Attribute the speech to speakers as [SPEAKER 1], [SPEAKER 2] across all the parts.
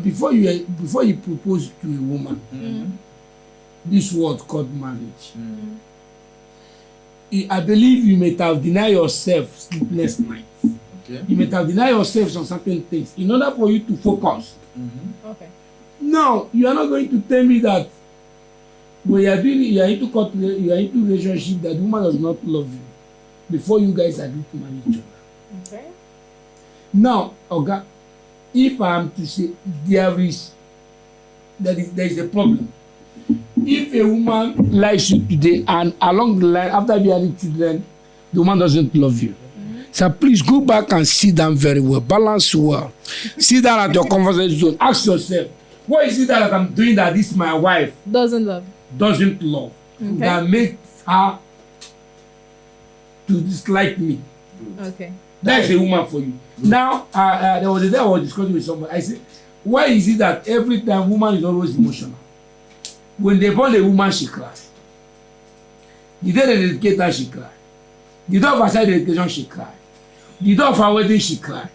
[SPEAKER 1] before you propose to a woman, this word called marriage, I believe you may have denied yourself sleepless nights. Okay. You may have denied yourself some certain things in order for you to focus.
[SPEAKER 2] Okay.
[SPEAKER 1] Now, you are not going to tell me that when you are into relationship that the woman does not love you before you guys agree to marry each other.
[SPEAKER 2] Okay.
[SPEAKER 1] Now, Oga, if I am to say there is a problem. If a woman likes you today and along the line after bearing children, the woman doesn't love you. So please go back and sit down very well, balance well. Sit down at your conversation zone. Ask yourself, what is it that I'm doing that this my wife
[SPEAKER 2] doesn't love
[SPEAKER 1] okay, that makes her to dislike me?
[SPEAKER 2] Okay.
[SPEAKER 1] That is a woman for you. Now, there was a day I was discussing with somebody. I said, why is it that every time woman is always emotional? When they born a woman, she cries. The day they dedicate her, she cries. The day of her side dedication, she cries. The day of her wedding, she cries.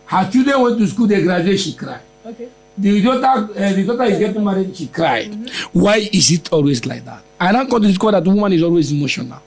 [SPEAKER 1] Her children went to school, they graduate, she cries.
[SPEAKER 2] Okay.
[SPEAKER 1] The daughter is getting married, she cried. Why is it always like that? I now come to discover that the woman is always emotional.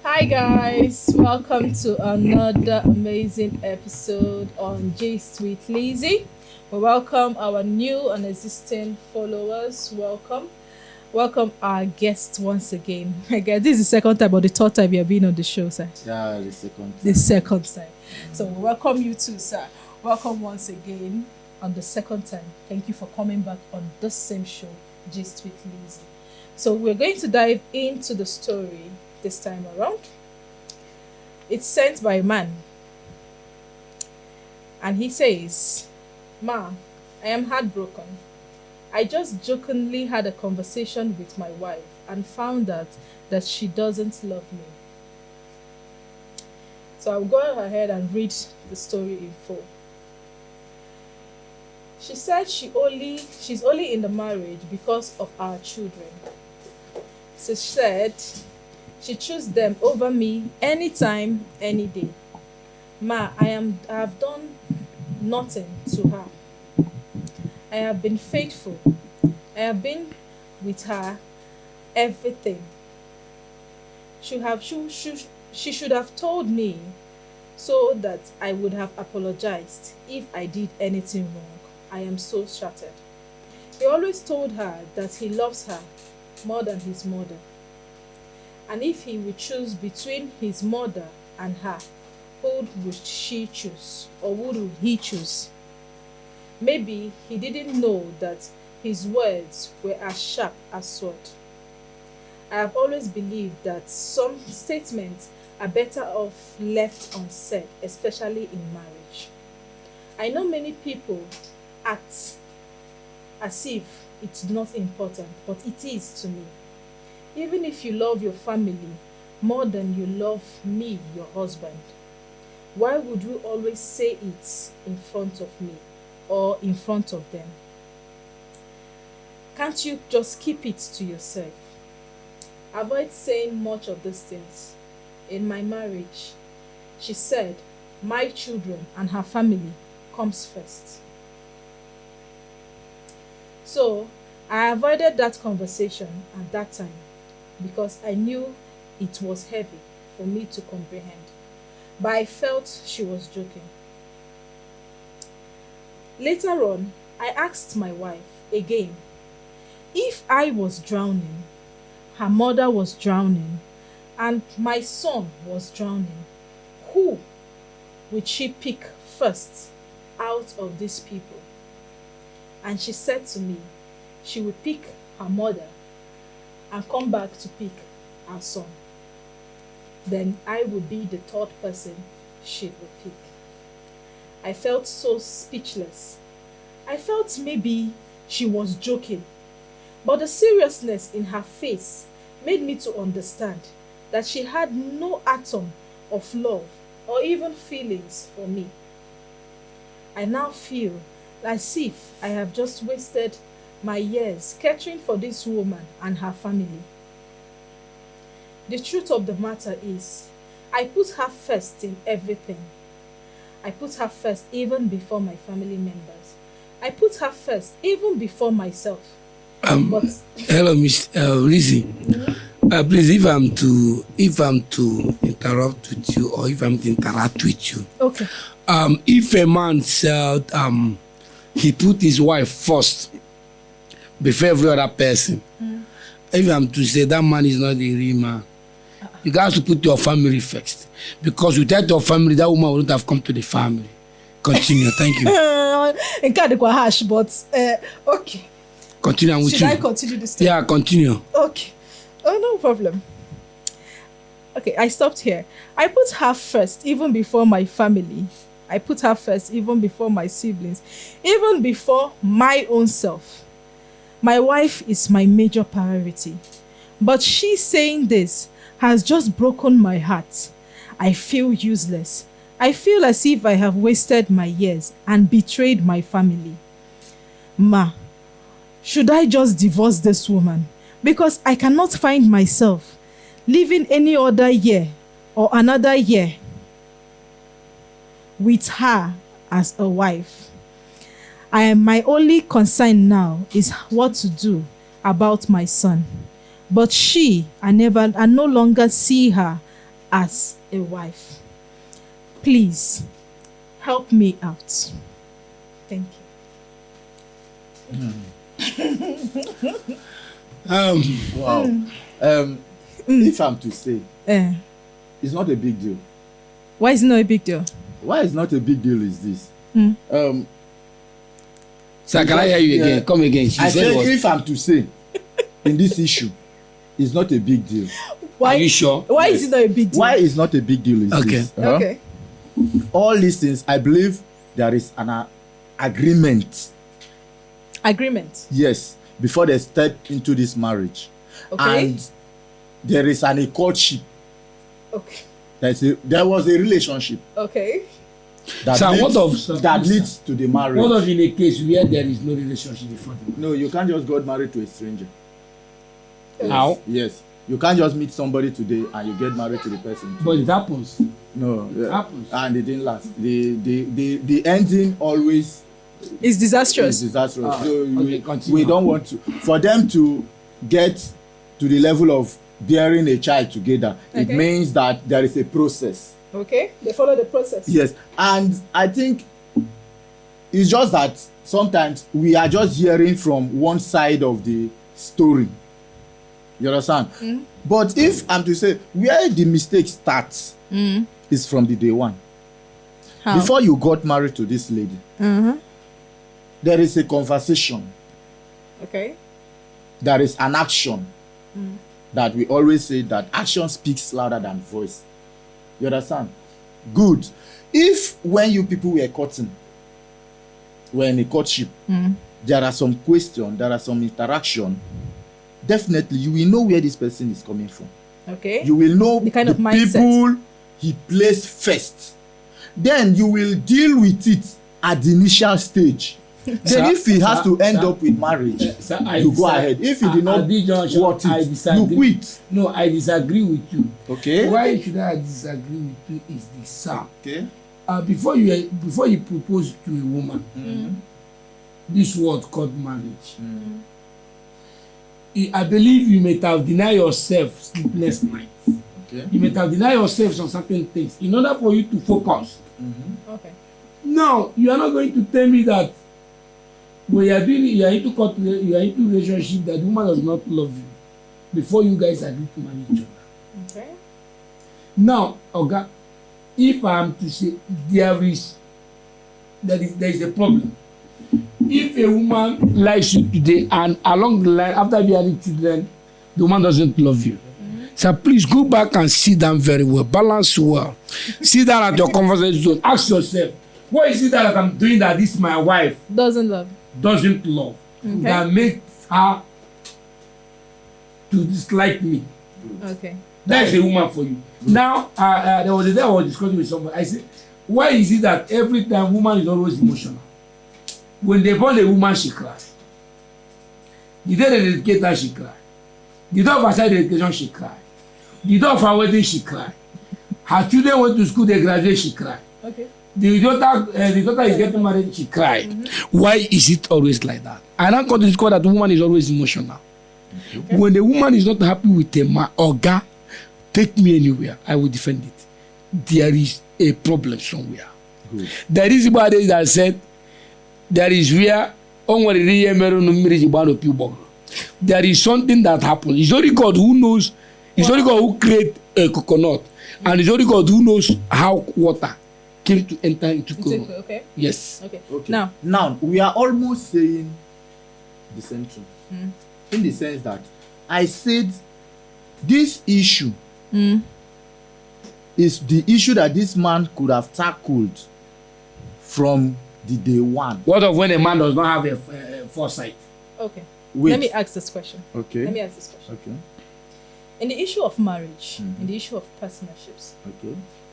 [SPEAKER 2] Hi guys, welcome to another amazing episode on Gist with Lizzie. We welcome our new and existing followers. Welcome our guest once again. Again, this is the second time or the third time you have been on the show, sir.
[SPEAKER 3] Yeah, the second time.
[SPEAKER 2] The second time. So we welcome you too, sir. Welcome once again on the second time. Thank you for coming back on this same show, Gist with Lizzie. So we're going to dive into the story this time around. It's sent by a man, and he says, "Ma, I am heartbroken. I just jokingly had a conversation with my wife and found out that she doesn't love me." So I'll go ahead and read the story in full. She said she's only in the marriage because of our children. So she said she chooses them over me anytime, any day. Ma, I have done nothing to her. I have been faithful. I have been with her everything. She should have told me so that I would have apologized if I did anything wrong. I am so shattered. He always told her that he loves her more than his mother. And if he would choose between his mother and her, who would she choose, or who would he choose? Maybe he didn't know that his words were as sharp as sword. I have always believed that some statements are better off left unsaid, especially in marriage. I know many people act as if it's not important, but it is to me. Even if you love your family more than you love me, your husband, why would you always say it in front of me or in front of them? Can't you just keep it to yourself? Avoid saying much of these things. In my marriage, she said, my children and her family comes first. So I avoided that conversation at that time, because I knew it was heavy for me to comprehend. But I felt she was joking. Later on, I asked my wife again, if I was drowning, her mother was drowning, and my son was drowning, who would she pick first out of these people? And she said to me, she would pick her mother and come back to pick our son. Then I would be the third person she would pick. I felt so speechless. I felt maybe she was joking, but the seriousness in her face made me to understand that she had no atom of love or even feelings for me. I now feel as if I have just wasted my years catering for this woman and her family. The truth of the matter is, I put her first in everything. I put her first even before my family members. I put her first even before myself. But
[SPEAKER 1] hello, Miss Lizzie. Please, if I'm to interrupt with you, or if I'm to interact with you.
[SPEAKER 2] okay.
[SPEAKER 1] If a man said he put his wife first before every other person, if I'm to say that man is not a real man, you guys to put your family first, because without your family, that woman wouldn't have come to the family. Continue. Thank you.
[SPEAKER 2] It kind of harsh, but okay.
[SPEAKER 1] Continue with
[SPEAKER 2] Should
[SPEAKER 1] you.
[SPEAKER 2] I continue this thing?
[SPEAKER 1] Yeah, continue.
[SPEAKER 2] Okay. Oh, no problem. Okay, I stopped here. I put her first even before my family. I put her first even before my siblings, even before my own self. My wife is my major priority. But she saying this has just broken my heart. I feel useless. I feel as if I have wasted my years and betrayed my family. Ma, should I just divorce this woman? Because I cannot find myself living any other year or another year with her as a wife. My only concern now is what to do about my son. But I no longer see her as a wife. Please help me out. Thank you.
[SPEAKER 3] Wow. If I'm to say, it's not a big deal.
[SPEAKER 2] Why is it not a big deal?
[SPEAKER 3] Why it's not a big deal is this.
[SPEAKER 1] Sir, can I hear you again? Come again. She
[SPEAKER 3] I
[SPEAKER 1] said
[SPEAKER 3] said
[SPEAKER 1] what?
[SPEAKER 3] if I'm to say, in this issue, it's not a big deal.
[SPEAKER 2] Why?
[SPEAKER 1] Are you sure?
[SPEAKER 2] Why is it not a big deal?
[SPEAKER 3] Why it's not a big deal is
[SPEAKER 1] Okay.
[SPEAKER 3] this.
[SPEAKER 2] Okay.
[SPEAKER 3] All these things, I believe there is an agreement.
[SPEAKER 2] Agreement.
[SPEAKER 3] Yes, before they step into this marriage.
[SPEAKER 2] Okay.
[SPEAKER 3] And there is an courtship.
[SPEAKER 2] Okay.
[SPEAKER 3] There was a relationship
[SPEAKER 2] Okay.
[SPEAKER 3] that,
[SPEAKER 1] Sir,
[SPEAKER 3] leads, leads to the marriage.
[SPEAKER 1] What of in a case where there is no relationship before the
[SPEAKER 3] No, you can't just get married to a stranger.
[SPEAKER 1] How?
[SPEAKER 3] Yes. You can't just meet somebody today and you get married to the person.
[SPEAKER 1] But it happens.
[SPEAKER 3] No.
[SPEAKER 1] It happens.
[SPEAKER 3] And it didn't last. The ending always
[SPEAKER 2] It's disastrous.
[SPEAKER 3] is disastrous.
[SPEAKER 1] Ah,
[SPEAKER 3] So
[SPEAKER 1] okay, continue.
[SPEAKER 3] we don't want to. For them to get to the level of bearing a child together, it
[SPEAKER 2] Okay.
[SPEAKER 3] means that there is a process.
[SPEAKER 2] Okay. They follow the process.
[SPEAKER 3] Yes. And I think it's just that sometimes we are just hearing from one side of the story. You understand? But if I'm to say where the mistake starts is from the day one.
[SPEAKER 2] How?
[SPEAKER 3] Before you got married to this lady, there is a conversation,
[SPEAKER 2] Okay.
[SPEAKER 3] there is an action that we always say that action speaks louder than voice. You understand? Good. If when you people were courting, were in a courtship, there are some questions, there are some interaction, definitely you will know where this person is coming from.
[SPEAKER 2] Okay.
[SPEAKER 3] You will know
[SPEAKER 2] The kind
[SPEAKER 3] the
[SPEAKER 2] of mindset.
[SPEAKER 3] people he placed first. Then you will deal with it at the initial stage. Then
[SPEAKER 1] Sir,
[SPEAKER 3] if he has to end
[SPEAKER 1] sir,
[SPEAKER 3] up with marriage,
[SPEAKER 1] Sir, I
[SPEAKER 3] you go
[SPEAKER 1] disagree.
[SPEAKER 3] ahead. If he did not
[SPEAKER 1] At this junction,
[SPEAKER 3] want
[SPEAKER 1] I
[SPEAKER 3] it, you
[SPEAKER 1] disagree.
[SPEAKER 3] quit.
[SPEAKER 1] No, I disagree with you.
[SPEAKER 3] Okay?
[SPEAKER 1] Why should I disagree with you is this, sir.
[SPEAKER 3] Okay.
[SPEAKER 1] Before you propose to a woman, this word called marriage, I believe you may have denied yourself sleepless nights.
[SPEAKER 3] Okay.
[SPEAKER 1] You may have denied yourself some certain things in order for you to focus.
[SPEAKER 2] Okay.
[SPEAKER 1] Now, you are not going to tell me that when you are into relationship that the woman does not love you before you guys agree to marry each other.
[SPEAKER 2] Okay.
[SPEAKER 1] Now, Oga, if I am to say there is a problem. If a woman likes you today and along the line after bearing children, the woman doesn't love you. So please go back and sit down very well, balance well. Sit down at your conversation zone. Ask yourself, what is it that I'm doing that this my wife
[SPEAKER 2] Doesn't love.
[SPEAKER 1] doesn't love
[SPEAKER 2] Okay.
[SPEAKER 1] that makes her to dislike me?
[SPEAKER 2] Okay.
[SPEAKER 1] That is a woman for you. Now, there was a day I was discussing with someone. I said, why is it that every time woman is always emotional? When they born a woman, she cries. The day they dedicate her, she cries. The day of her child dedication, she cries. The day of her wedding, she cries. Her children went to school, they graduate, she cry.
[SPEAKER 2] Okay.
[SPEAKER 1] The daughter is getting married, she cry. Why is it always like that? And I come to discover that the woman is always emotional. Okay. When the woman is not happy with a man or guy, take me anywhere, I will defend it. There is a problem somewhere. Good. There is somebody that said there is where there is something that happens. It's only God who knows. It's only God who created a coconut, and it's only God who knows how water came to enter into coconut.
[SPEAKER 2] Okay.
[SPEAKER 1] Yes.
[SPEAKER 2] Okay.
[SPEAKER 3] Now we are almost saying the same thing, in the sense that I said this issue is the issue that this man could have tackled from the day one.
[SPEAKER 1] What of when a man does not have a foresight?
[SPEAKER 2] Okay.
[SPEAKER 3] Wait.
[SPEAKER 2] Let me ask this question.
[SPEAKER 3] Okay.
[SPEAKER 2] Okay. In the issue of marriage, in the issue of partnerships,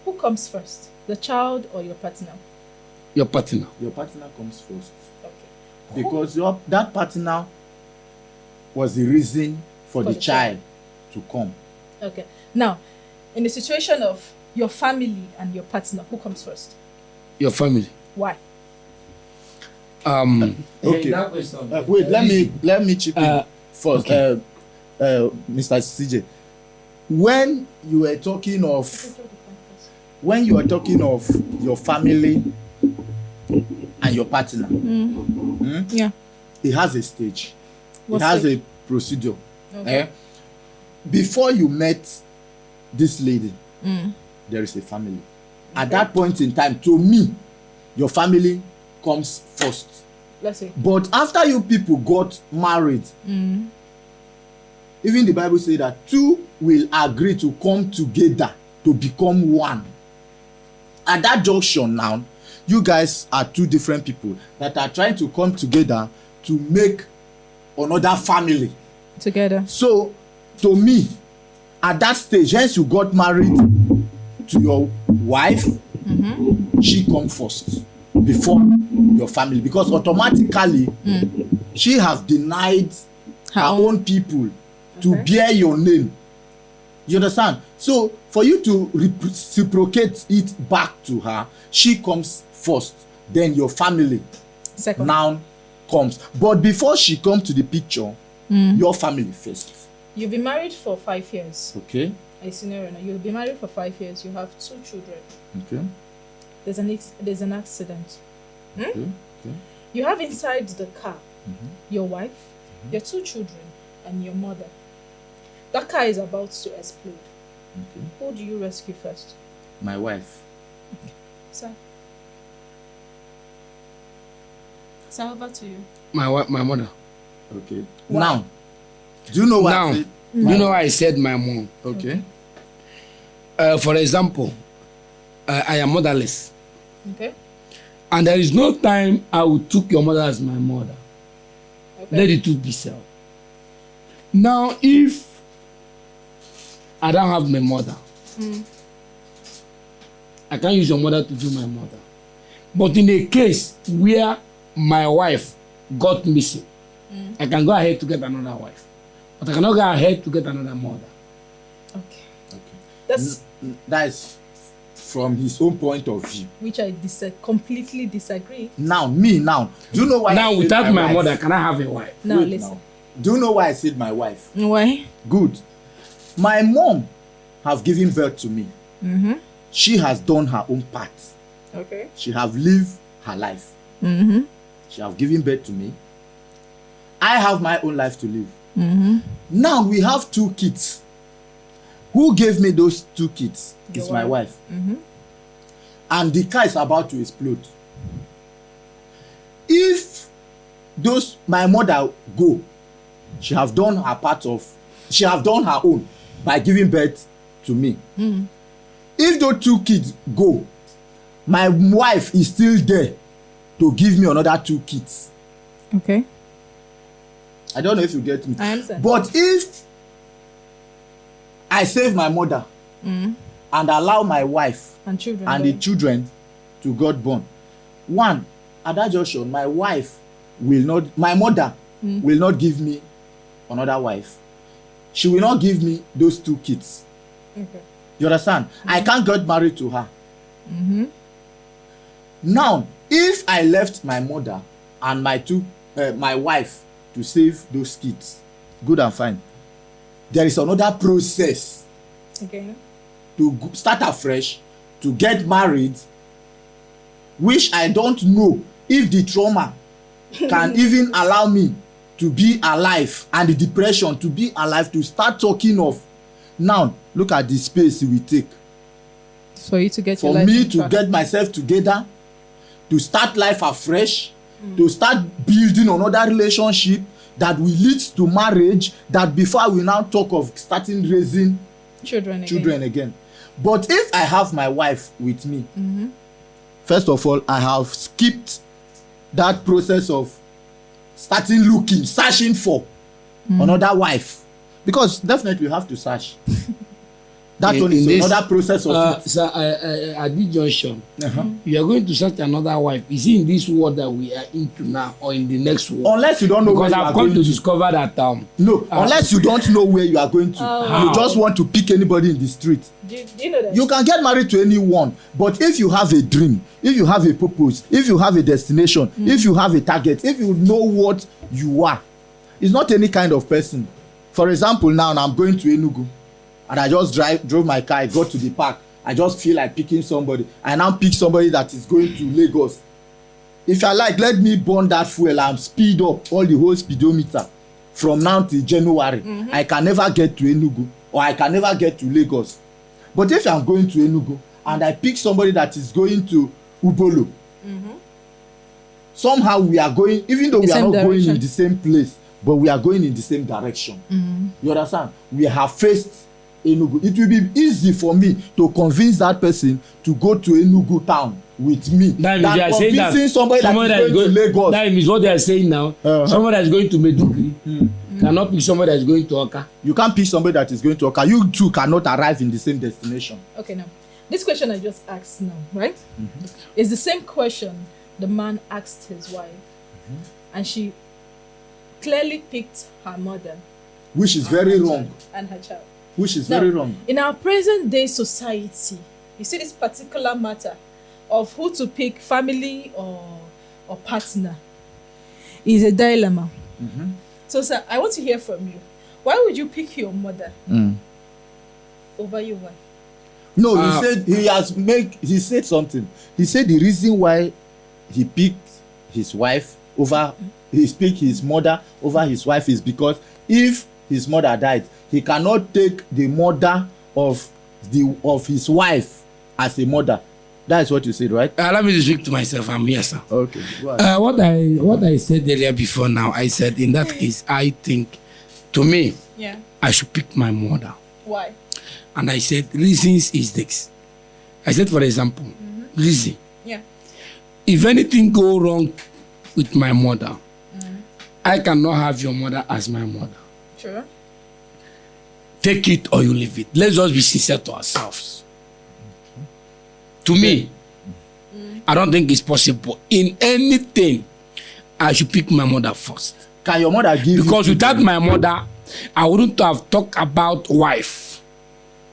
[SPEAKER 2] who comes first, the child or your partner?
[SPEAKER 1] Your partner.
[SPEAKER 3] Your partner comes first.
[SPEAKER 2] Okay.
[SPEAKER 3] Because that partner was the reason for the child to come.
[SPEAKER 2] Okay. Now, in the situation of your family and your partner, who comes first?
[SPEAKER 1] Your family.
[SPEAKER 2] Why?
[SPEAKER 3] Okay. Wait. Let me chip in first. Okay. Mr. CJ, when you were talking of your family and your partner,
[SPEAKER 2] yeah,
[SPEAKER 3] it has a stage.
[SPEAKER 2] What's
[SPEAKER 3] it has
[SPEAKER 2] it?
[SPEAKER 3] a procedure.
[SPEAKER 2] Okay.
[SPEAKER 3] Before you met this lady, there is a family. At that point in time, to me, your family comes first.
[SPEAKER 2] Let's see.
[SPEAKER 3] But after you people got married, even the Bible says that two will agree to come together to become one. At that junction now, you guys are two different people that are trying to come together to make another family.
[SPEAKER 2] Together.
[SPEAKER 3] So, to me, at that stage, once you got married to your wife, she comes first before your family, because automatically she has denied her own people to bear your name. You understand? So for you to reciprocate it back to her, she comes first, then your family
[SPEAKER 2] second
[SPEAKER 3] now comes. But before she comes to the picture, your family first.
[SPEAKER 2] You've been married for 5 years.
[SPEAKER 3] Okay.
[SPEAKER 2] You'll be married for 5 years. You have 2 children.
[SPEAKER 3] Okay.
[SPEAKER 2] There's an accident.
[SPEAKER 3] Okay.
[SPEAKER 2] You have inside the car your wife, your 2 children, and your mother. That car is about to explode.
[SPEAKER 3] Okay.
[SPEAKER 2] Who do you rescue first?
[SPEAKER 3] My wife.
[SPEAKER 2] Sir, over to you.
[SPEAKER 1] My mother.
[SPEAKER 3] Okay.
[SPEAKER 2] Why?
[SPEAKER 3] Now, do you know what I said?
[SPEAKER 1] You know why I said my mom?
[SPEAKER 3] Okay.
[SPEAKER 1] For example, I am motherless.
[SPEAKER 2] Okay.
[SPEAKER 1] And there is no time I will took your mother as my mother.
[SPEAKER 2] Okay.
[SPEAKER 1] Let it be so. Now, if I don't have my mother, I can't use your mother to do my mother. But in a case where my wife got missing, I can go ahead to get another wife. But I cannot go ahead to get another mother.
[SPEAKER 2] Okay.
[SPEAKER 3] That's from his own point of view.
[SPEAKER 2] Which I completely disagree.
[SPEAKER 3] Now, do you know why?
[SPEAKER 1] Now, without my
[SPEAKER 3] wife?
[SPEAKER 1] mother, can I have a wife?
[SPEAKER 2] Now,
[SPEAKER 3] Wait
[SPEAKER 2] listen.
[SPEAKER 3] now. Do you know why I said my wife?
[SPEAKER 2] Why?
[SPEAKER 3] Good. My mom have given birth to me. She has done her own part.
[SPEAKER 2] Okay.
[SPEAKER 3] She have lived her life. She have given birth to me. I have my own life to live. Now we have 2 kids. Who gave me those 2 kids? It's my wife. And the car is about to explode. If my mother go, she have done her own by giving birth to me. If those 2 kids go, my wife is still there to give me another 2 kids.
[SPEAKER 2] Okay.
[SPEAKER 3] I don't know if you get me.
[SPEAKER 2] I understand.
[SPEAKER 3] But if I save my mother and allow my wife
[SPEAKER 2] and children
[SPEAKER 3] and the children to God born, one, at that junction, my mother will not give me another wife. She will not give me those 2 kids.
[SPEAKER 2] Okay.
[SPEAKER 3] You understand? I can't get married to her. Now, if I left my mother and my wife to save those kids, good and fine. There is another process to start afresh, to get married, which I don't know if the trauma can even allow me to be alive, and the depression to be alive, to start talking of. Now, look at the space we take.
[SPEAKER 2] For you to get
[SPEAKER 3] for me to get myself together, to start life afresh, to start building another relationship that will lead to marriage, that before we now talk of starting raising children again. But if I have my wife with me, first of all, I have skipped that process of starting searching for another wife, because definitely you have to search. That one is another process of
[SPEAKER 1] sir, at this junction, you are going to search another wife. Is it in this world that we are into now, or in the next world?
[SPEAKER 3] Unless you don't know,
[SPEAKER 1] because I've come to discover that
[SPEAKER 3] no, unless you don't know where you are going to. You just want to pick anybody in the street.
[SPEAKER 2] Do you know that?
[SPEAKER 3] You can get married to anyone, but if you have a dream, if you have a purpose, if you have a destination, if you have a target, if you know what you are, it's not any kind of person. For example, now I'm going to Enugu, and I just drove my car, I got to the park, I just feel like picking somebody. I now pick somebody that is going to Lagos. If I like, let me burn that fuel and speed up all the whole speedometer from now till January. I can never get to Enugu, or I can never get to Lagos. But if I'm going to Enugu and I pick somebody that is going to Ubolo, somehow we are going, even though we are not going in the same place, but we are going in the same direction. You understand? We have faced Enugu. It will be easy for me to convince that person to go to Enugu town with me
[SPEAKER 1] than
[SPEAKER 3] convincing somebody that is going to Lagos.
[SPEAKER 1] That means what they are saying now. Somebody that is going to Meduguri cannot pick somebody that is going to Oka.
[SPEAKER 3] You can't pick somebody that is going to Oka. You two cannot arrive in the same destination.
[SPEAKER 2] Okay, now this question I just asked now, right? Is the same question the man asked his wife, and she clearly picked her mother,
[SPEAKER 3] which is very wrong,
[SPEAKER 2] and her child.
[SPEAKER 3] Which is very wrong.
[SPEAKER 2] In our present day society, you see this particular matter of who to pick, family or partner, is a dilemma. So, sir, I want to hear from you. Why would you pick your mother over your wife?
[SPEAKER 3] No, he said something. He said the reason why he picked his wife over, he picked his mother over his wife is because if his mother died, he cannot take the mother of his wife as a mother. That is what you said, right?
[SPEAKER 1] Let me speak to myself. I'm here, sir.
[SPEAKER 3] Okay.
[SPEAKER 1] What I said earlier before now, I said in that case, I think, to me, I should pick my mother.
[SPEAKER 2] Why?
[SPEAKER 1] And I said, reasons is this. I said, for example, reason. If anything go wrong with my mother, I cannot have your mother as my mother.
[SPEAKER 2] Sure.
[SPEAKER 1] Take it or you leave it. Let's just be sincere to ourselves. To me, I don't think it's possible. In anything, I should pick my mother first.
[SPEAKER 3] Can your mother give?
[SPEAKER 1] Because without my mother, I wouldn't have talked about wife.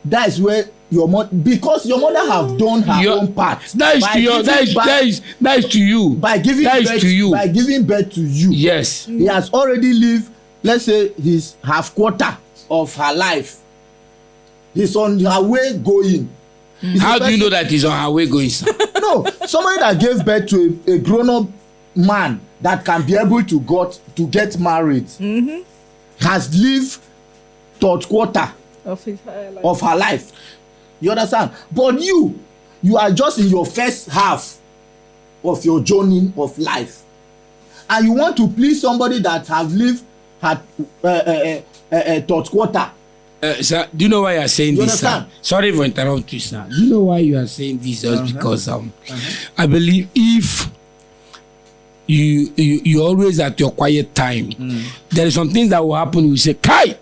[SPEAKER 3] That is where your mother, because your mother have done her own part.
[SPEAKER 1] That is to you. That is to you.
[SPEAKER 3] By giving birth to you.
[SPEAKER 1] Yes.
[SPEAKER 3] He has already lived, let's say, his half quarter of her life. He's on her way going.
[SPEAKER 1] How do you know that he's on her way going, sir?
[SPEAKER 3] No, somebody that gave birth to a grown-up man that can be able to get married has lived third quarter of her life. You understand? But you are just in your first half of your journey of life, and you want to please somebody that have lived third quarter.
[SPEAKER 1] Sir, do you know why you are saying this, sir? Sorry for interrupting you, sir. Do you know why you are saying this? Just because I believe if you always at your quiet time, there is some things that will happen. You say, Kai,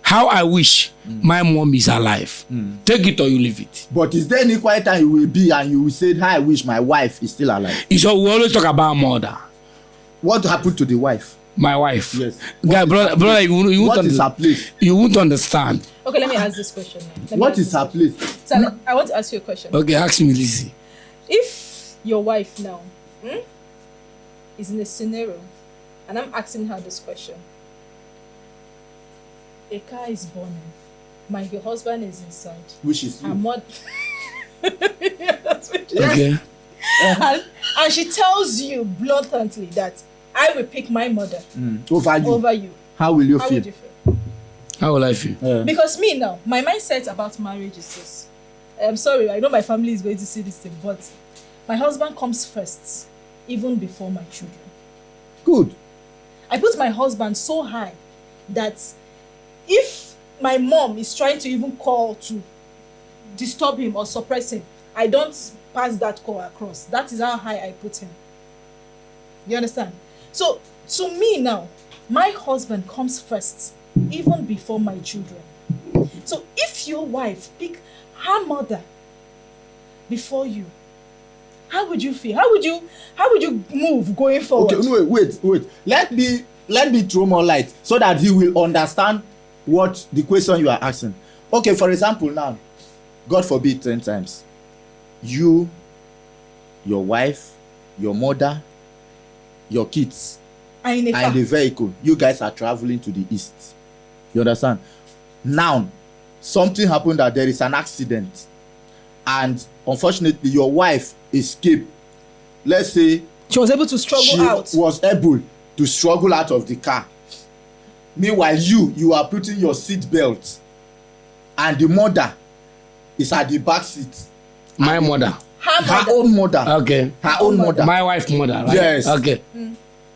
[SPEAKER 1] how I wish my mom is alive. Take it or you leave it.
[SPEAKER 3] But is there any quiet time you will be and you will say, how I wish my wife is still alive?
[SPEAKER 1] So we always talk about mother.
[SPEAKER 3] What happened to the wife?
[SPEAKER 1] My wife.
[SPEAKER 3] Yes.
[SPEAKER 1] Guy, brother, you won't
[SPEAKER 3] What is her place?
[SPEAKER 1] You won't understand.
[SPEAKER 2] Okay, let me ask this question now.
[SPEAKER 3] What is her place?
[SPEAKER 2] So I want to ask you a question.
[SPEAKER 1] Okay, ask me, Lizzie.
[SPEAKER 2] If your wife now is in a scenario, and I'm asking her this question, a car is burning, your husband is inside,
[SPEAKER 3] Which is
[SPEAKER 2] her
[SPEAKER 3] you.
[SPEAKER 2] mother,
[SPEAKER 1] Okay.
[SPEAKER 2] and she tells you bluntly that I will pick my mother over you.
[SPEAKER 3] How will you
[SPEAKER 2] How
[SPEAKER 3] feel?
[SPEAKER 2] would you feel?
[SPEAKER 1] How will I feel?
[SPEAKER 2] Because me now, my mindset about marriage is this. I'm sorry, I know my family is going to see this thing, but my husband comes first, even before my children.
[SPEAKER 3] Good.
[SPEAKER 2] I put my husband so high that if my mom is trying to even call to disturb him or suppress him, I don't pass that call across. That is how high I put him. You understand? So, to me now, my husband comes first, even before my children. So, if your wife pick her mother before you, how would you feel? How would you move going forward?
[SPEAKER 3] Okay, no, wait. Let me throw more light so that he will understand what the question you are asking. Okay, for example, now, God forbid 10 times, you, your wife, your mother, your kids
[SPEAKER 2] are in a car.
[SPEAKER 3] and the vehicle, you guys are traveling to the east. You understand? Now, something happened that there is an accident, and unfortunately, your wife escaped. Let's say
[SPEAKER 2] She was able to struggle out.
[SPEAKER 3] she was able to struggle out of the car. Meanwhile, you are putting your seat belt, and the mother is at the back seat.
[SPEAKER 1] My mother.
[SPEAKER 3] Her own mother.
[SPEAKER 1] Okay.
[SPEAKER 3] Her own mother.
[SPEAKER 1] My wife's mother, right?
[SPEAKER 3] Yes.
[SPEAKER 1] Okay.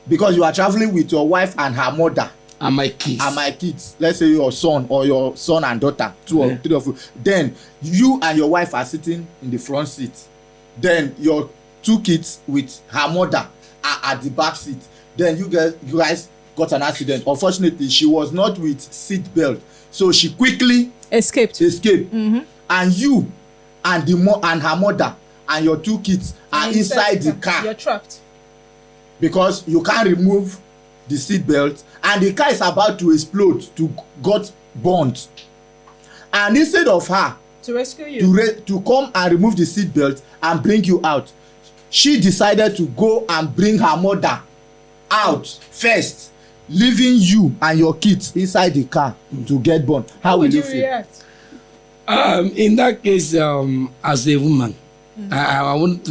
[SPEAKER 3] Because you are traveling with your wife and her mother.
[SPEAKER 1] And my kids.
[SPEAKER 3] And my kids. Let's say your son or your son and daughter. Two or three of you. Then you and your wife are sitting in the front seat. Then your two kids with her mother are at the back seat. Then you guys got an accident. Unfortunately, she was not with seat belt, so she quickly
[SPEAKER 2] escaped.
[SPEAKER 3] And you and and her mother and your two kids are inside the car.
[SPEAKER 2] You're trapped
[SPEAKER 3] because you can't remove the seat belt, and the car is about to explode, to got burnt. And instead of her
[SPEAKER 2] to rescue you,
[SPEAKER 3] to come and remove the seat belt and bring you out, she decided to go and bring her mother out first, leaving you and your kids inside the car to get burned. How will you feel?
[SPEAKER 2] React?
[SPEAKER 1] In that case, as a woman, I won't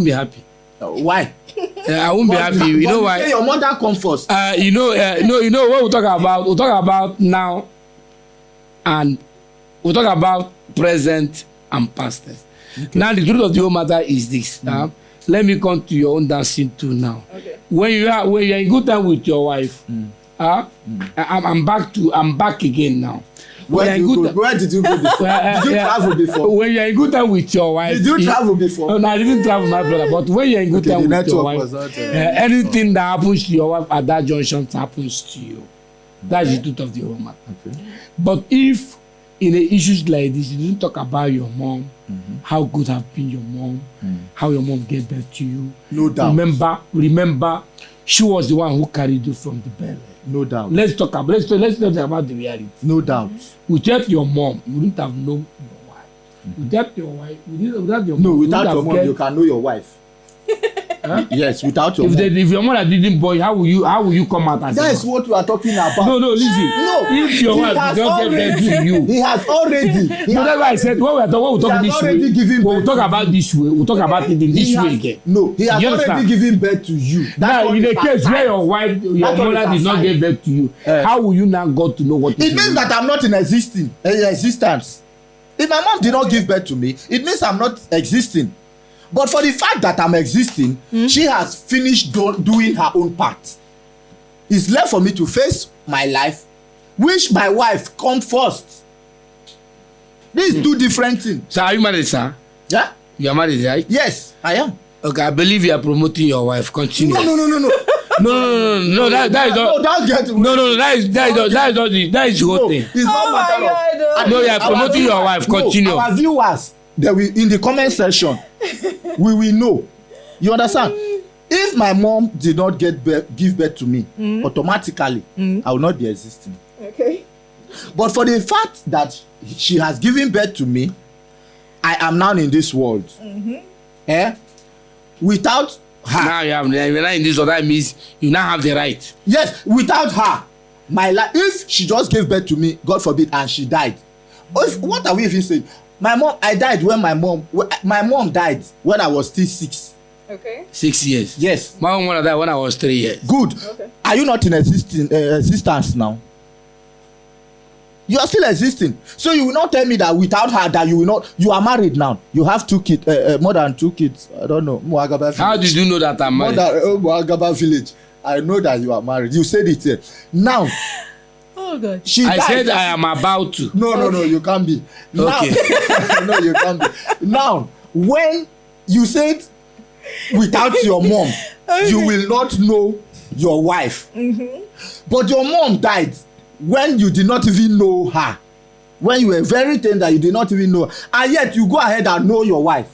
[SPEAKER 1] be happy.
[SPEAKER 3] Why?
[SPEAKER 1] I won't be happy. You know why?
[SPEAKER 3] Your mother come first.
[SPEAKER 1] You know what we talk about. We talk about now, and we talk about present and past tense. Okay. Now the truth of the whole matter is this. Let me come to your own dancing too now.
[SPEAKER 2] Okay.
[SPEAKER 1] When you are in good time with your wife, I'm back again now.
[SPEAKER 3] Where did you go before? Did you travel before?
[SPEAKER 1] When you're in good time with your wife.
[SPEAKER 3] Did you travel before?
[SPEAKER 1] No, I didn't travel, my brother. But when you're in good time with your wife, anything that happens to your wife at that junction happens to you. That's the truth of the whole matter. Okay. But if in the issues like this, you didn't talk about your mom, how good have been your mom, how your mom gave birth to you.
[SPEAKER 3] No doubt.
[SPEAKER 1] Remember, she was the one who carried you from the belly.
[SPEAKER 3] No doubt.
[SPEAKER 1] Let's talk about the reality.
[SPEAKER 3] No doubt.
[SPEAKER 1] Without your mom, you wouldn't have known your wife. Without your wife, without your mom.
[SPEAKER 3] No, without your mom, you can know your wife. Yes, without your mom.
[SPEAKER 1] If your mother didn't born, how will you come out as
[SPEAKER 3] that is what we are talking about.
[SPEAKER 1] No, listen.
[SPEAKER 3] No,
[SPEAKER 1] if your wife don't get birth to you,
[SPEAKER 3] he has already.
[SPEAKER 1] That's why I said when we talk this way, when we talk about this way, we talk about it in this way again.
[SPEAKER 3] No, he has already given birth to you.
[SPEAKER 1] Now, in the case where your mother did not give birth to you, how will you now go to know what
[SPEAKER 3] it means? That I'm not in existence. If my mom did not give birth to me, it means I'm not existing. But for the fact that I'm existing, she has finished doing her own part. It's left for me to face my life, which my wife come first. These two different things.
[SPEAKER 1] So are you married, sir?
[SPEAKER 3] Yeah.
[SPEAKER 1] You are married, right?
[SPEAKER 3] Yes, I am.
[SPEAKER 1] Okay, I believe you are promoting your wife. Continue.
[SPEAKER 3] No.
[SPEAKER 1] No. That is not. No. That is the whole thing.
[SPEAKER 3] It's not matter of.
[SPEAKER 1] No, you are promoting your wife. Continue.
[SPEAKER 3] Our viewers, in the comment section, we will know. You understand? If my mom did not give birth to me, automatically, I will not be existing.
[SPEAKER 2] Okay.
[SPEAKER 3] But for the fact that she has given birth to me, I am now in this world. Without her.
[SPEAKER 1] Now you're not in this order, means you now have the right.
[SPEAKER 3] Yes, without her, my life, if she just gave birth to me, God forbid, and she died. What are we even saying? I died when my mom died when I was still 6.
[SPEAKER 2] Okay.
[SPEAKER 1] 6 years.
[SPEAKER 3] Yes.
[SPEAKER 1] My mom died when I was 3 years.
[SPEAKER 3] Good.
[SPEAKER 2] Okay.
[SPEAKER 3] Are you not in existence now? You are still existing. So you will not tell me that without her that you will not. You are married now. You have 2 kids, more than 2 kids. I don't know. Muagaba village.
[SPEAKER 1] How did you know that I'm married?
[SPEAKER 3] Muagaba village. I know that you are married. You said it here. Now.
[SPEAKER 2] Oh God.
[SPEAKER 1] I said I am about to.
[SPEAKER 3] No, you can't be.
[SPEAKER 1] Okay.
[SPEAKER 3] Now, no, you can't be. Now, when you said without your mom, you will not know your wife. But your mom died when you did not even know her. When you were very tender, you did not even know her. And yet you go ahead and know your wife.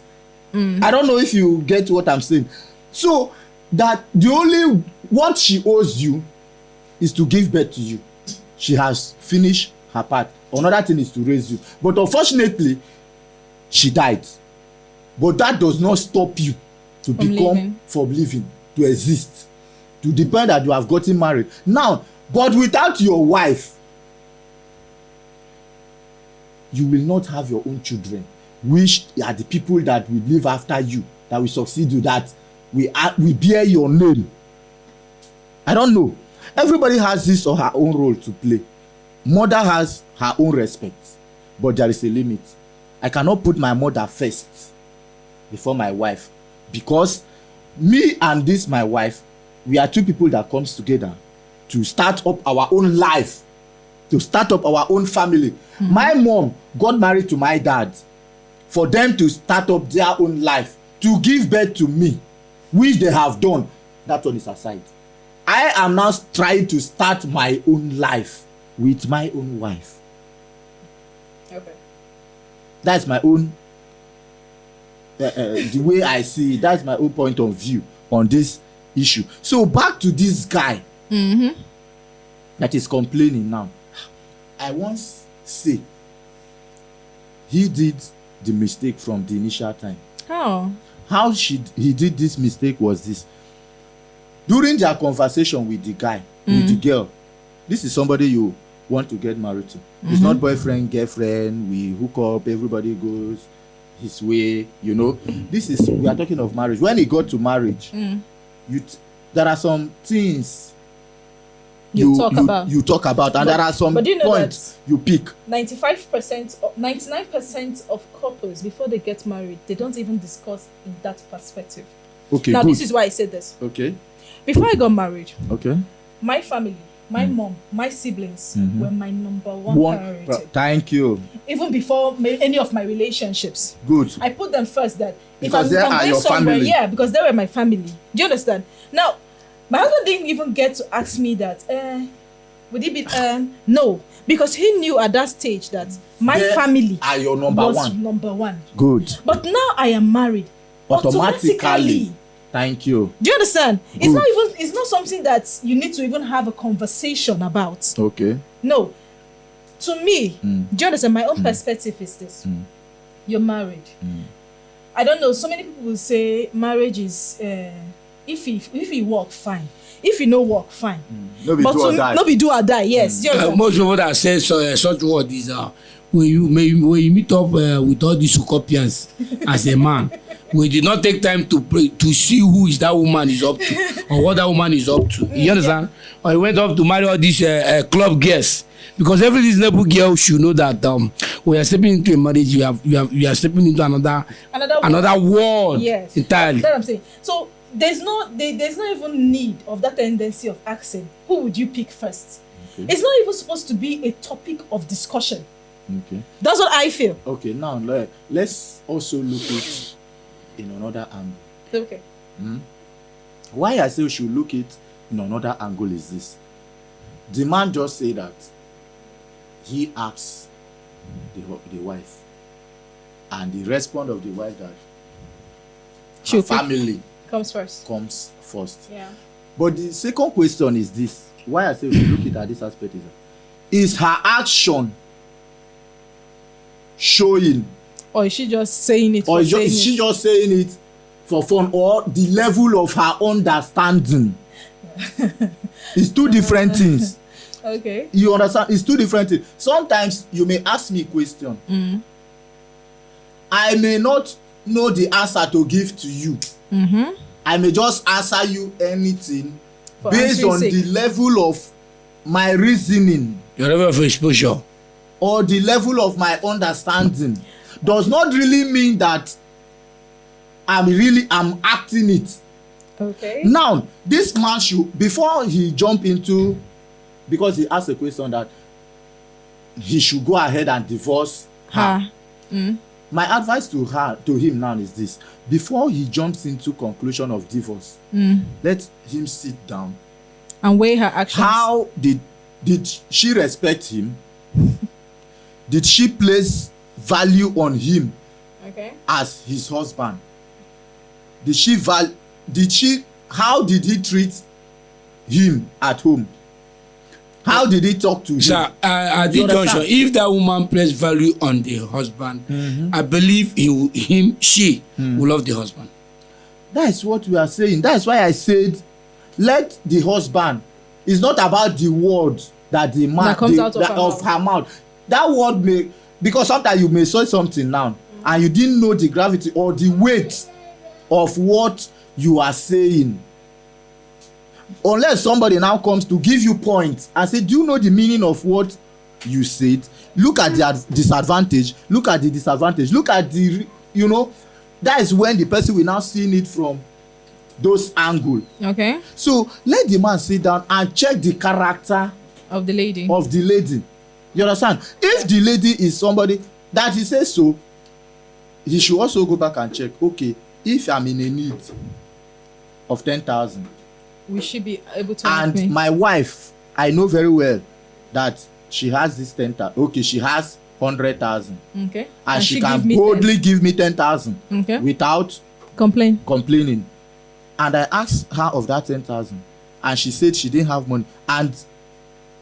[SPEAKER 3] I don't know if you get what I'm saying. So that the only what she owes you is to give birth to you. She has finished her part. Another thing is to raise you. But unfortunately, she died. But that does not stop you to from living, to exist, to depend that you have gotten married. Now, but without your wife, you will not have your own children, which are the people that will live after you, that will succeed you, that we bear your name. I don't know. Everybody has his or her own role to play. Mother has her own respect, but there is a limit. I cannot put my mother first before my wife, because me and this my wife, we are 2 people that comes together to start up our own life, to start up our own family. My mom got married to my dad for them to start up their own life, to give birth to me, which they have done. That one is aside. I am now trying to start my own life with my own wife.
[SPEAKER 2] Okay.
[SPEAKER 3] That's my own, the way I see it. That's my own point of view on this issue. So back to this guy that is complaining now. I once say he did the mistake from the initial time. How he did this mistake was this. During their conversation with the guy, with the girl, this is somebody you want to get married to. It's not boyfriend, girlfriend, we hook up, everybody goes his way, you know. We are talking of marriage. When he got to marriage, there are some things you talk about, and there are some points you pick.
[SPEAKER 2] 99% of couples, before they get married, they don't even discuss in that perspective.
[SPEAKER 3] Okay.
[SPEAKER 2] Now,
[SPEAKER 3] good.
[SPEAKER 2] this is why I said this.
[SPEAKER 3] Okay.
[SPEAKER 2] Before I got married,
[SPEAKER 3] my
[SPEAKER 2] family, my mom, my siblings were my number one priority.
[SPEAKER 3] Thank you.
[SPEAKER 2] Even before any of my relationships.
[SPEAKER 3] Good.
[SPEAKER 2] I put them first. That
[SPEAKER 3] because they are your family.
[SPEAKER 2] Yeah, because they were my family. Do you understand? Now, my husband didn't even get to ask me that. Would it be? No, because he knew at that stage that my family
[SPEAKER 3] are your number
[SPEAKER 2] one.
[SPEAKER 3] Good.
[SPEAKER 2] But now I am married. Automatically.
[SPEAKER 3] Thank you.
[SPEAKER 2] Do you understand? Good. It's not something that you need to even have a conversation about.
[SPEAKER 3] Okay.
[SPEAKER 2] No. To me, do you understand? My own perspective is this. You're married. I don't know. So many people will say marriage is if you work, fine. If you no work, fine.
[SPEAKER 3] No be
[SPEAKER 2] do or die. Yes.
[SPEAKER 1] Most people that say such word is when you meet up with all these Ucopians as a man, we did not take time to pray to see who is that woman is up to or what that woman is up to. You understand? Or he went off to marry all these club girls, because every reasonable girl should know that when you are stepping into a marriage, you are stepping into another world.
[SPEAKER 2] Yes,
[SPEAKER 1] entirely.
[SPEAKER 2] That's what I'm saying. So there's no even need of that tendency of asking who would you pick first. Okay. It's not even supposed to be a topic of discussion.
[SPEAKER 3] Okay.
[SPEAKER 2] That's what I feel.
[SPEAKER 3] Okay, now let's also look at in another angle.
[SPEAKER 2] Okay.
[SPEAKER 3] Why I say we should look it in another angle is this. The man just say that he asks the wife, and the response of the wife that her family
[SPEAKER 2] Comes first.
[SPEAKER 3] comes first.
[SPEAKER 2] Yeah.
[SPEAKER 3] But the second question is this: why I say we look at this aspect is her action showing,
[SPEAKER 2] Or is she just saying it?
[SPEAKER 3] or
[SPEAKER 2] for saying
[SPEAKER 3] is she
[SPEAKER 2] it?
[SPEAKER 3] just saying it for fun, or the level of her understanding? It's two different things.
[SPEAKER 2] Okay.
[SPEAKER 3] You understand? It's two different things. Sometimes you may ask me a question. I may not know the answer to give to you. I may just answer you anything
[SPEAKER 2] For
[SPEAKER 3] based
[SPEAKER 2] answering
[SPEAKER 3] on
[SPEAKER 2] sake.
[SPEAKER 3] the level of my reasoning
[SPEAKER 1] Your level of exposure.
[SPEAKER 3] or the level of my understanding. Does not really mean that I'm acting it.
[SPEAKER 2] Okay.
[SPEAKER 3] Now, this man should, before he jump into, because he asked a question that he should go ahead and divorce her. My advice to him now is this: before he jumps into conclusion of divorce, let him sit down.
[SPEAKER 2] And weigh her actions.
[SPEAKER 3] How did she respect him? Did she place value on him
[SPEAKER 2] Okay.
[SPEAKER 3] as his husband? How did he treat him at home? How did he talk to him?
[SPEAKER 1] Sir, at
[SPEAKER 3] You
[SPEAKER 1] this
[SPEAKER 3] understand?
[SPEAKER 1] junction, if that woman places value on the husband, I believe she will love the husband.
[SPEAKER 3] That is what we are saying. That is why I said, let the husband. It's not about the word that the man
[SPEAKER 2] That comes out of her
[SPEAKER 3] her mouth. That word may, because sometimes you may say something now and you didn't know the gravity or the weight of what you are saying. Unless somebody now comes to give you points and say, do you know the meaning of what you said? Look at the disadvantage, look at the disadvantage, look at the, that is when the person will now see it from those angles.
[SPEAKER 2] Okay.
[SPEAKER 3] So let the man sit down and check the character
[SPEAKER 2] Of the lady.
[SPEAKER 3] of the lady. You understand? If the lady is somebody that he says so, he should also go back and check, okay, if I'm in a need of 10,000
[SPEAKER 2] Will she be able to help
[SPEAKER 3] and
[SPEAKER 2] me?
[SPEAKER 3] my wife, I know very well that she has this 10,000. Okay, she has 100,000
[SPEAKER 2] Okay.
[SPEAKER 3] and she
[SPEAKER 2] give
[SPEAKER 3] can
[SPEAKER 2] me
[SPEAKER 3] boldly give me 10,000
[SPEAKER 2] Okay.
[SPEAKER 3] without
[SPEAKER 2] Complain.
[SPEAKER 3] complaining. And I asked her of that 10,000 and she said she didn't have money. And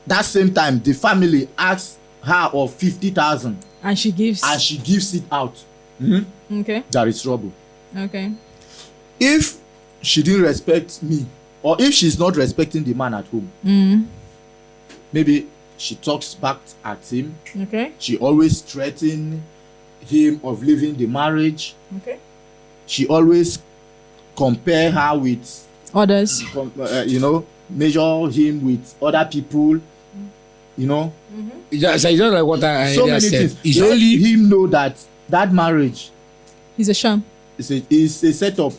[SPEAKER 3] that same time, the family asked her of 50,000
[SPEAKER 2] And she gives.
[SPEAKER 3] and she gives it out.
[SPEAKER 2] Okay.
[SPEAKER 3] There is trouble.
[SPEAKER 2] Okay.
[SPEAKER 3] If she didn't respect me, or if she's not respecting the man at home, maybe she talks back at him.
[SPEAKER 2] Okay.
[SPEAKER 3] She always threatens him of leaving the marriage.
[SPEAKER 2] Okay.
[SPEAKER 3] She always compare her with,
[SPEAKER 2] Others.
[SPEAKER 3] measure him with other people.
[SPEAKER 1] It's just like what I
[SPEAKER 3] So
[SPEAKER 1] earlier
[SPEAKER 3] many
[SPEAKER 1] said.
[SPEAKER 3] things.
[SPEAKER 1] It's
[SPEAKER 3] Let
[SPEAKER 1] only
[SPEAKER 3] him know that marriage
[SPEAKER 2] He's a sham.
[SPEAKER 3] is a setup.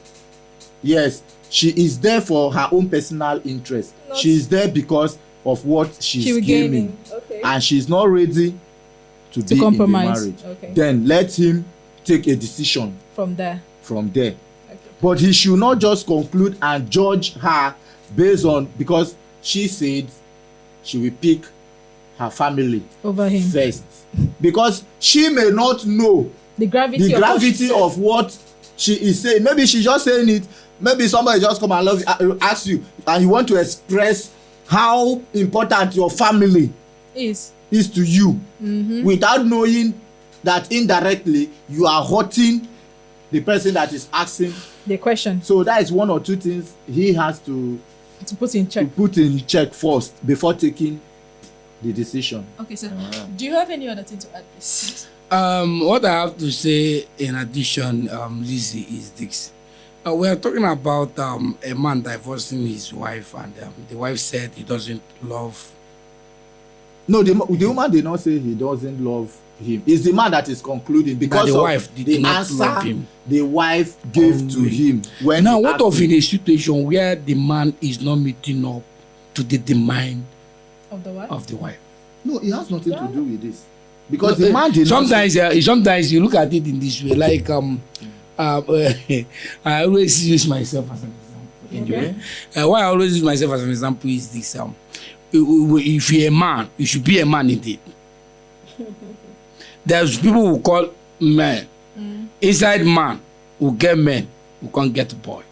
[SPEAKER 3] Yes, she is there for her own personal interest.
[SPEAKER 2] Not-
[SPEAKER 3] She is there because of what she's
[SPEAKER 2] She will
[SPEAKER 3] gaining,
[SPEAKER 2] Okay.
[SPEAKER 3] and she's not ready to be
[SPEAKER 2] compromise.
[SPEAKER 3] in the marriage.
[SPEAKER 2] Okay.
[SPEAKER 3] Then let him take a decision
[SPEAKER 2] From there.
[SPEAKER 3] from there.
[SPEAKER 2] Okay.
[SPEAKER 3] But he should not just conclude and judge her based on, because she said she will pick her family
[SPEAKER 2] Over him.
[SPEAKER 3] first, because she may not know
[SPEAKER 2] The gravity.
[SPEAKER 3] the
[SPEAKER 2] of what she
[SPEAKER 3] gravity
[SPEAKER 2] said.
[SPEAKER 3] of what she is saying. Maybe she's just saying it. Maybe somebody just come and ask you, and you want to express how important your family
[SPEAKER 2] is.
[SPEAKER 3] to you, without knowing that indirectly you are hurting the person that is asking.
[SPEAKER 2] The question
[SPEAKER 3] So that is one or two things he has to
[SPEAKER 2] to put in check.
[SPEAKER 3] put in check first before taking the decision.
[SPEAKER 2] Okay, so do you have any other thing to add, please?
[SPEAKER 1] what I have to say in addition, Lizzie, is this. We are talking about a man divorcing his wife, and the wife said he doesn't love.
[SPEAKER 3] No, the woman did not say he doesn't love him. It's the man that is concluding because
[SPEAKER 1] the
[SPEAKER 3] of
[SPEAKER 1] wife did
[SPEAKER 3] the
[SPEAKER 1] not love
[SPEAKER 3] answer
[SPEAKER 1] him.
[SPEAKER 3] the wife gave to him. When
[SPEAKER 1] Now,
[SPEAKER 3] he
[SPEAKER 1] what
[SPEAKER 3] asked
[SPEAKER 1] of
[SPEAKER 3] him.
[SPEAKER 1] in a situation where the man is not meeting up to the demand
[SPEAKER 2] Of the wife?
[SPEAKER 1] of the wife?
[SPEAKER 3] No, it has nothing to do with this. Because the man did
[SPEAKER 1] Sometimes you look at it in this way, like I always use myself as an example. Anyway, why I always use myself as an example is this: if you're a man, you should be a man indeed. There's people who call men inside man who get men who can't get boy.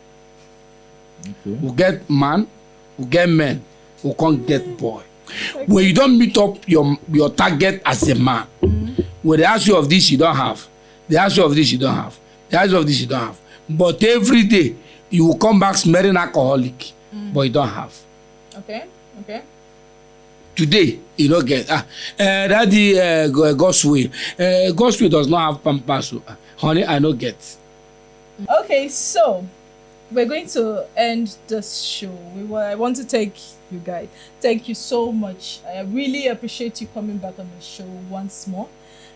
[SPEAKER 3] Okay.
[SPEAKER 1] We get man, we get men, we can't get boy. When you don't meet up your target as a man, when they ask you of this you don't have, they ask you of this you don't have, they ask you of this you don't have, but every day you will come back smelling alcoholic, but you don't have.
[SPEAKER 2] Okay.
[SPEAKER 1] Today you don't get daddy God's way does not have pampers, so honey I no get.
[SPEAKER 2] Okay, so we're going to end this show. I want to thank you guys. Thank you so much. I really appreciate you coming back on the show once more.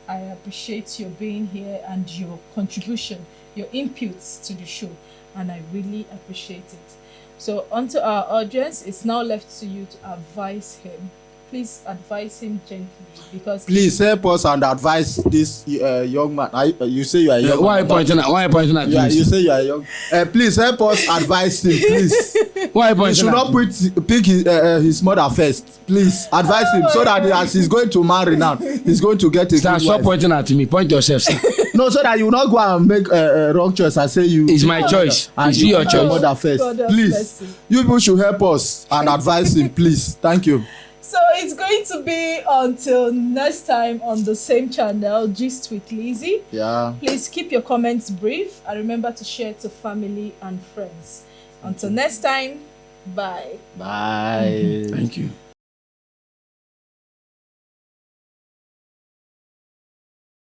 [SPEAKER 2] I appreciate your being here and your contribution, your inputs to the show, and I really appreciate it. So onto our audience, it's now left to you to advise him. Please advise him gently, because
[SPEAKER 3] Please help us and advise this young man. You say you are young.
[SPEAKER 1] Why are you pointing at
[SPEAKER 3] Yeah,
[SPEAKER 1] me?
[SPEAKER 3] you say you are young. Please help us advise him, please.
[SPEAKER 1] Why are you
[SPEAKER 3] You
[SPEAKER 1] pointing
[SPEAKER 3] should
[SPEAKER 1] at
[SPEAKER 3] not
[SPEAKER 1] me?
[SPEAKER 3] pick his mother first. Please advise him so that as he's going to marry now, he's going to get a
[SPEAKER 1] Sir,
[SPEAKER 3] good
[SPEAKER 1] stop
[SPEAKER 3] wife.
[SPEAKER 1] pointing at me. Point yourself, sir.
[SPEAKER 3] No, so that you will not go and make a wrong choice and say you.
[SPEAKER 1] It's my choice.
[SPEAKER 3] And
[SPEAKER 1] It's your
[SPEAKER 3] put
[SPEAKER 1] choice.
[SPEAKER 3] mother first.
[SPEAKER 2] God have
[SPEAKER 3] Please,
[SPEAKER 2] mercy.
[SPEAKER 3] you people should help us and advise him, please. Thank you.
[SPEAKER 2] So it's going to be until next time on the same channel, Gist with Lizzie.
[SPEAKER 3] Yeah.
[SPEAKER 2] Please keep your comments brief and remember to share to family and friends. Until next time, bye.
[SPEAKER 3] Bye.
[SPEAKER 1] Thank you.